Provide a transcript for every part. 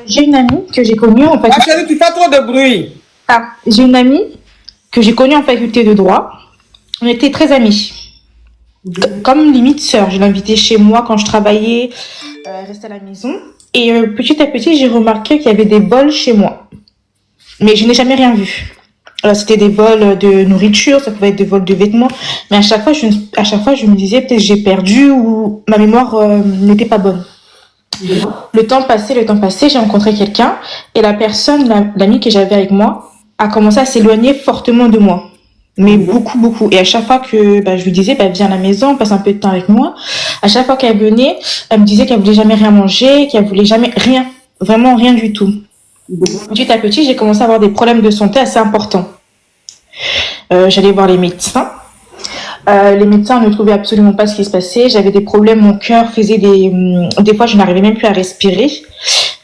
J'ai une amie que j'ai connue en fait. Ah, chérie, tu fais trop de bruit. Ah, j'ai une amie que j'ai connue en faculté de droit. On était très amis. Comme limite sœur. Je l'invitais chez moi quand je travaillais, elle restait à la maison. Et petit à petit, j'ai remarqué qu'il y avait des vols chez moi. Mais je n'ai jamais rien vu. C'était des vols de nourriture, ça pouvait être des vols de vêtements. Mais à chaque fois, je me disais peut-être j'ai perdu ou ma mémoire n'était pas bonne. Le temps passé, j'ai rencontré quelqu'un et la personne, l'amie que j'avais avec moi, a commencé à s'éloigner fortement de moi. Mais beaucoup, beaucoup. Et à chaque fois que je lui disais, viens à la maison, passe un peu de temps avec moi, à chaque fois qu'elle venait, elle me disait qu'elle voulait jamais rien manger, qu'elle voulait jamais rien, vraiment rien du tout. Petit à petit, j'ai commencé à avoir des problèmes de santé assez importants. J'allais voir les médecins. Les médecins ne trouvaient absolument pas ce qui se passait. J'avais des problèmes, mon cœur faisait des fois, je n'arrivais même plus à respirer.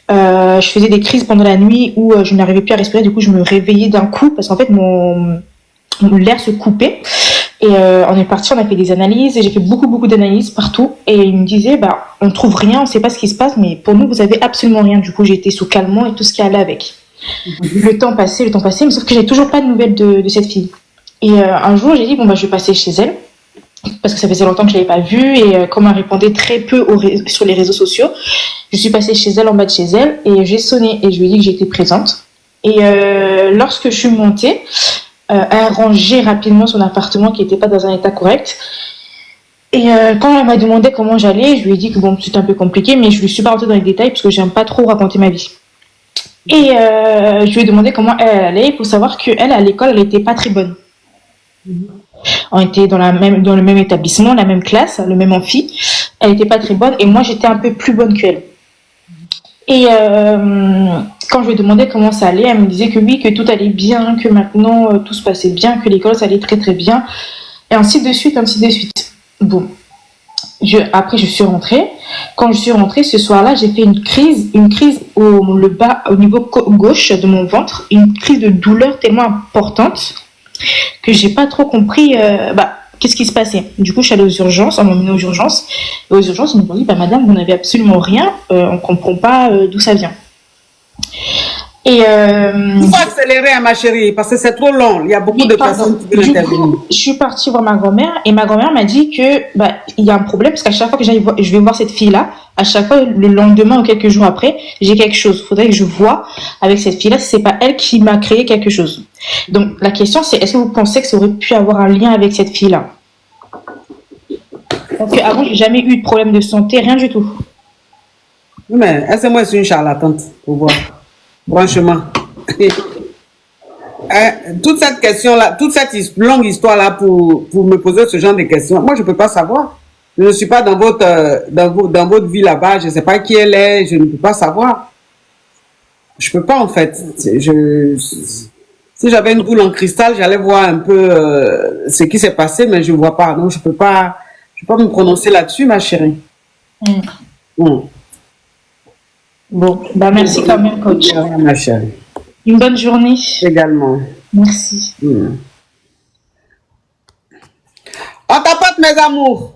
Je faisais des crises pendant la nuit où je n'arrivais plus à respirer. Du coup, je me réveillais d'un coup parce qu'en fait, l'air se coupait. Et on est parti, on a fait des analyses et j'ai fait beaucoup d'analyses partout. Et ils me disaient, on trouve rien, on sait pas ce qui se passe, mais pour nous, vous avez absolument rien. Du coup, j'ai été sous calmant et tout ce qui allait avec. Le temps passait, mais sauf que j'ai toujours pas de nouvelles de cette fille. Et un jour, j'ai dit, je vais passer chez elle. Parce que ça faisait longtemps que je l'avais pas vue. Et comme elle répondait très peu sur les réseaux sociaux, je suis passée chez elle, en bas de chez elle. Et j'ai sonné et je lui ai dit que j'étais présente. Et lorsque je suis montée, elle rangeait rapidement son appartement qui n'était pas dans un état correct. Et quand elle m'a demandé comment j'allais, je lui ai dit que c'était un peu compliqué, mais je lui suis pas rentrée dans les détails parce que j'aime pas trop raconter ma vie. Et je lui ai demandé comment elle allait. Il faut savoir qu'elle, à l'école, elle n'était pas très bonne. On était dans le même établissement, la même classe, le même amphi. Elle n'était pas très bonne et moi, j'étais un peu plus bonne qu'elle. Et quand je lui ai demandé comment ça allait, elle me disait que oui, que tout allait bien, que maintenant tout se passait bien, que l'école ça allait très très bien, et ainsi de suite. Bon, après je suis rentrée. Quand je suis rentrée ce soir-là, j'ai fait une crise au niveau gauche de mon ventre, une crise de douleur tellement importante que j'ai pas trop compris qu'est-ce qui se passait. Du coup, je suis allée aux urgences, on m'a emmenée aux urgences. Et aux urgences, ils m'ont dit, madame, vous n'avez absolument rien, on comprend pas d'où ça vient. Et il faut accélérer, ma chérie, parce que c'est trop long. Il y a beaucoup de personnes qui veulent intervenir. Je suis partie voir ma grand-mère et ma grand-mère m'a dit que il y a un problème parce qu'à chaque fois que je vais voir cette fille-là, à chaque fois le lendemain ou quelques jours après, j'ai quelque chose. Il faudrait que je vois avec cette fille-là si c'est pas elle qui m'a créé quelque chose. Donc la question c'est, est-ce que vous pensez que ça aurait pu avoir un lien avec cette fille-là? Parce qu'avant, j'ai jamais eu de problème de santé, rien du tout. Mais est-ce que moi je suis une charlatante pour voir? Franchement. Toute cette question-là, toute cette longue histoire-là pour me poser ce genre de questions, moi je ne peux pas savoir. Je ne suis pas dans votre vie là-bas, je ne sais pas qui elle est, je ne peux pas savoir. Je ne peux pas en fait. Si j'avais une boule en cristal, j'allais voir un peu ce qui s'est passé, mais je ne vois pas. Donc je ne peux pas me prononcer là-dessus, ma chérie. Bon, merci quand même, coach. Ma chérie. Une bonne journée. Également. Merci. On tapote, mes amours.